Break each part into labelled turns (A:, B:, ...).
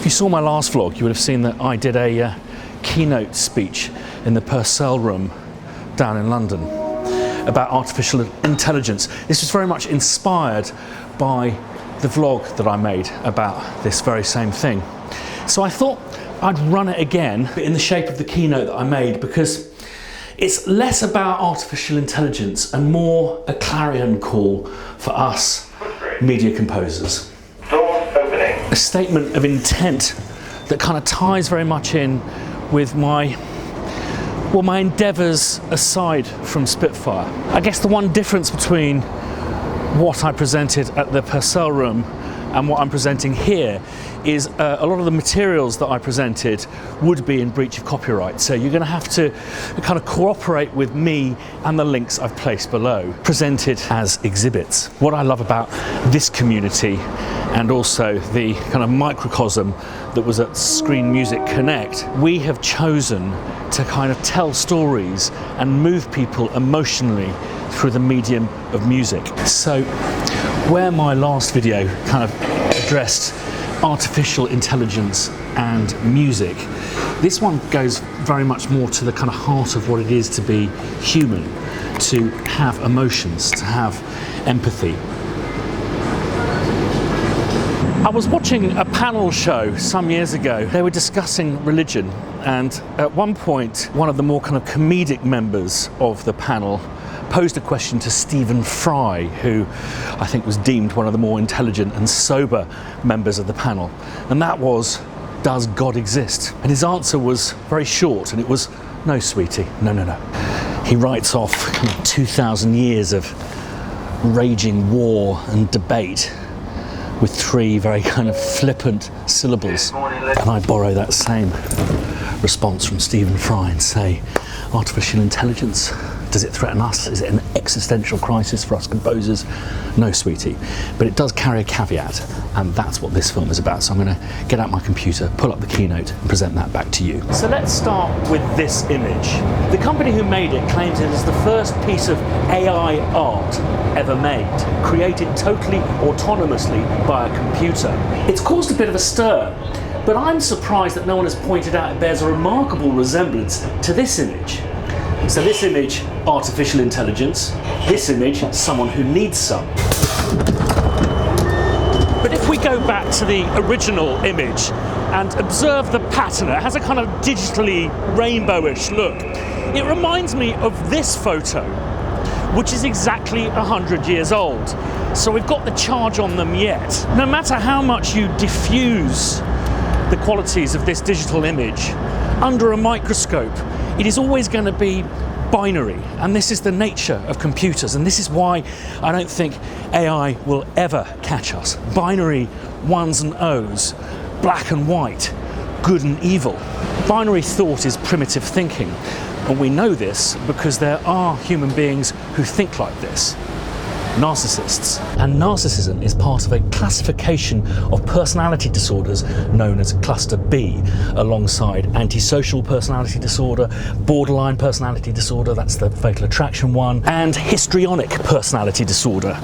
A: you saw my last vlog, you would have seen that I did a keynote speech in the Purcell Room down in London about artificial intelligence. This was very much inspired by the vlog that I made about this very same thing. So I thought I'd run it again in the shape of the keynote that I made, because it's less about artificial intelligence and more a clarion call for us media composers.
B: Doors opening.
A: A statement of intent that kind of ties very much in with my endeavours aside from Spitfire. I guess the one difference between what I presented at the Purcell Room and what I'm presenting here is a lot of the materials that I presented would be in breach of copyright. So you're going to have to kind of cooperate with me and the links I've placed below, presented as exhibits. What I love about this community, and also the kind of microcosm that was at Screen Music Connect, we have chosen to kind of tell stories and move people emotionally through the medium of music. So where my last video kind of addressed artificial intelligence and music, this one goes very much more to the kind of heart of what it is to be human, to have emotions, to have empathy. I was watching a panel show some years ago. They were discussing religion, and at one point one of the more kind of comedic members of the panel posed a question to Stephen Fry, who I think was deemed one of the more intelligent and sober members of the panel, and that was, does God exist? And his answer was very short, and it was, no, sweetie, no, no, no. He writes off 2,000 years of raging war and debate with three very kind of flippant syllables. And I borrow that same response from Stephen Fry and say, artificial intelligence, does it threaten us? Is it an existential crisis for us composers? No, sweetie. But it does carry a caveat, and that's what this film is about. So I'm going to get out my computer, pull up the keynote, and present that back to you. So let's start with this image. The company who made it claims it is the first piece of AI art ever made, created totally autonomously by a computer. It's caused a bit of a stir, but I'm surprised that no one has pointed out it bears a remarkable resemblance to this image. So this image, artificial intelligence. This image, someone who needs some. But if we go back to the original image and observe the pattern, it has a kind of digitally rainbowish look. It reminds me of this photo, which is exactly 100 years old. So we've got the charge on them yet. No matter how much you diffuse the qualities of this digital image, under a microscope, it is always going to be binary, and this is the nature of computers, and this is why I don't think AI will ever catch us. Binary ones and O's, black and white, good and evil. Binary thought is primitive thinking, and we know this because there are human beings who think like this. Narcissists. And narcissism is part of a classification of personality disorders known as cluster B, alongside antisocial personality disorder, borderline personality disorder, that's the fatal attraction one, and histrionic personality disorder.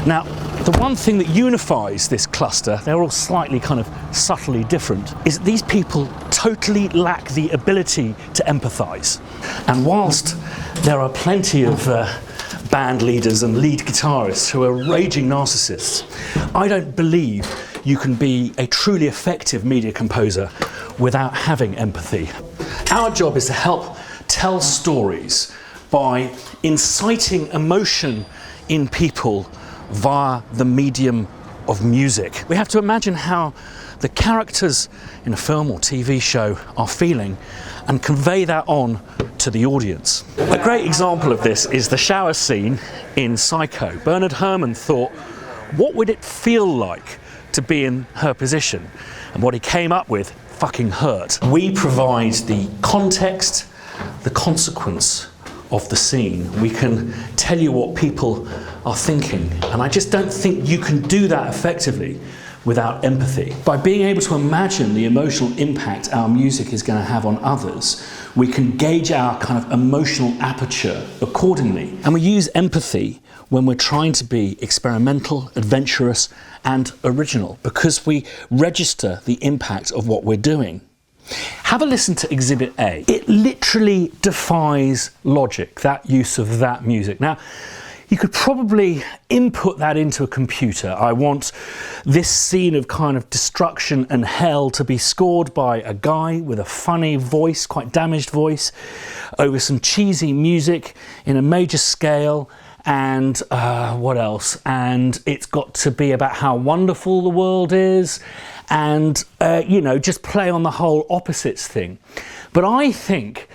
A: Now, the one thing that unifies this cluster, they're all slightly kind of subtly different, is that these people totally lack the ability to empathise. And whilst there are plenty of band leaders and lead guitarists who are raging narcissists, I don't believe you can be a truly effective media composer without having empathy. Our job is to help tell stories by inciting emotion in people via the medium of music. We have to imagine how the characters in a film or TV show are feeling and convey that on to the audience. A great example of this is the shower scene in Psycho. Bernard Herrmann thought, what would it feel like to be in her position? And what he came up with fucking hurt. We provide the context, the consequence of the scene. We can tell you what people are thinking, and I just don't think you can do that effectively without empathy. By being able to imagine the emotional impact our music is going to have on others, we can gauge our kind of emotional aperture accordingly. And we use empathy when we're trying to be experimental, adventurous, and original, because we register the impact of what we're doing. Have a listen to Exhibit A. It literally defies logic, that use of that music. Now, you could probably input that into a computer. I want this scene of kind of destruction and hell to be scored by a guy with a funny voice, quite damaged voice, over some cheesy music in a major scale. And what else? And it's got to be about how wonderful the world is, and you know, just play on the whole opposites thing. But I think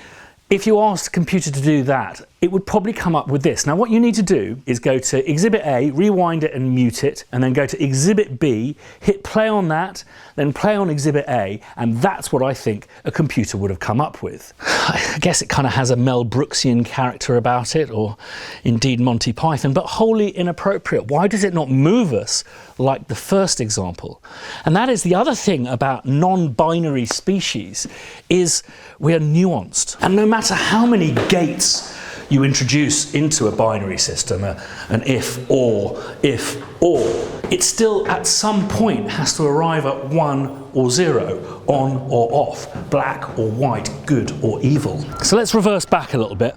A: if you asked a computer to do that, it would probably come up with this. Now, what you need to do is go to Exhibit A, rewind it and mute it, and then go to Exhibit B, hit play on that, then play on Exhibit A, and that's what I think a computer would have come up with. I guess it kind of has a Mel Brooksian character about it, or indeed Monty Python, but wholly inappropriate. Why does it not move us like the first example? And that is the other thing about non-binary species, is we are nuanced. And no matter how many gates you introduce into a binary system, an if, or, it still at some point has to arrive at 1 or 0, on or off, black or white, good or evil. So let's reverse back a little bit.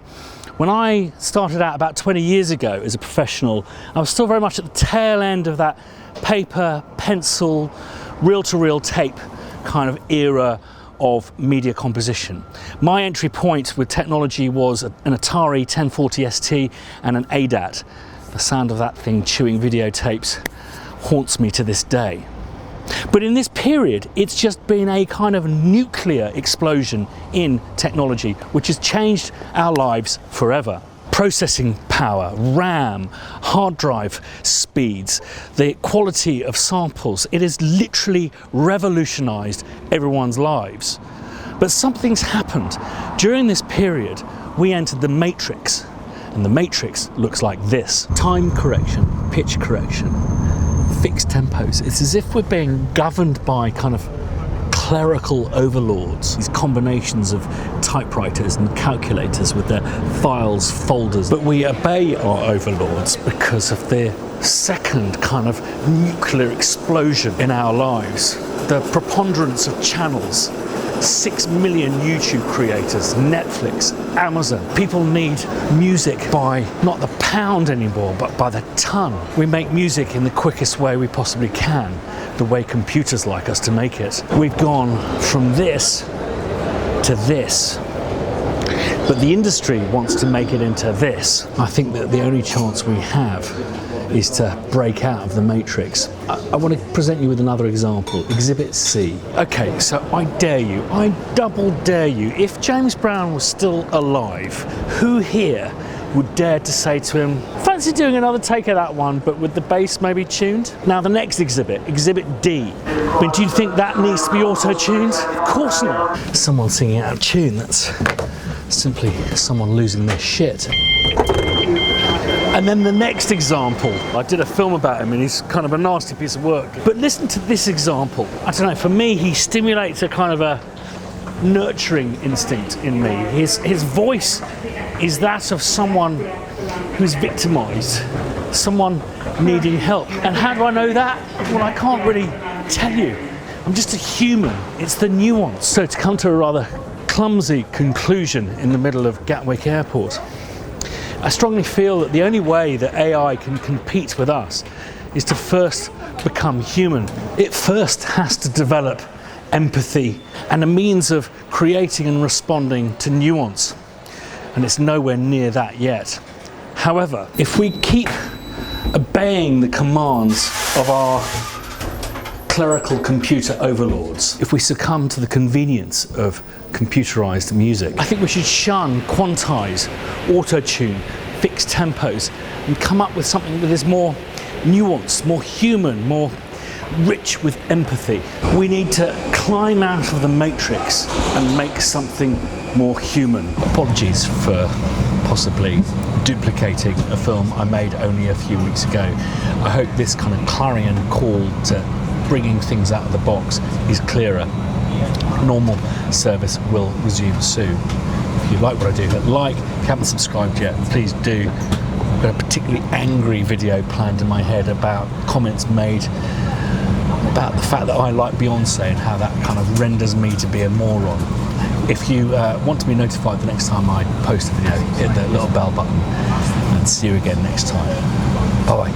A: When I started out about 20 years ago as a professional, I was still very much at the tail end of that paper, pencil, reel-to-reel tape kind of era of media composition. My entry point with technology was an Atari 1040 ST and an ADAT. The sound of that thing chewing videotapes haunts me to this day. But in this period, it's just been a kind of nuclear explosion in technology, which has changed our lives forever. Processing power, RAM, hard drive speeds, the quality of samples, it has literally revolutionized everyone's lives. But something's happened. During this period, we entered the matrix, and the matrix looks like this. Time correction, pitch correction, fixed tempos. It's as if we're being governed by kind of clerical overlords, these combinations of typewriters and calculators with their files, folders. But we obey our overlords because of the second kind of nuclear explosion in our lives. The preponderance of channels, 6 million YouTube creators, Netflix, Amazon. People need music by not the pound anymore, but by the ton. We make music in the quickest way we possibly can, the way computers like us to make it. We've gone from this to this, but the industry wants to make it into this. I think that the only chance we have is to break out of the matrix. I want to present you with another example, Exhibit C. Okay, so I dare you, I double dare you, if James Brown was still alive, who here would dare to say to him, fancy doing another take of that one, but with the bass maybe tuned? Now the next exhibit, Exhibit D. I mean, do you think that needs to be auto-tuned? Of course not. Someone singing out of tune, that's simply someone losing their shit. And then the next example, I did a film about him and he's kind of a nasty piece of work. But listen to this example. I don't know, for me, he stimulates a kind of a nurturing instinct in me. His voice is that of someone who's victimized, someone needing help. And how do I know that? Well, I can't really tell you. I'm just a human. It's the nuance. So to come to a rather clumsy conclusion in the middle of Gatwick Airport, I strongly feel that the only way that AI can compete with us is to first become human. It first has to develop empathy and a means of creating and responding to nuance. And it's nowhere near that yet. However, if we keep obeying the commands of our clerical computer overlords, if we succumb to the convenience of computerized music, I think we should shun, quantize, auto-tune, fixed tempos, and come up with something that is more nuanced, more human, more rich with empathy. We need to climb out of the matrix and make something more human. Apologies for possibly duplicating a film I made only a few weeks ago. I hope this kind of clarion call to bringing things out of the box is clearer. Normal service will resume soon. If you like what I do, hit like. If you haven't subscribed yet, please do. I've got a particularly angry video planned in my head about comments made about the fact that I like Beyonce and how that kind of renders me to be a moron. If you want to be notified the next time I post a video, hit the little bell button, and see you again next time. Bye bye.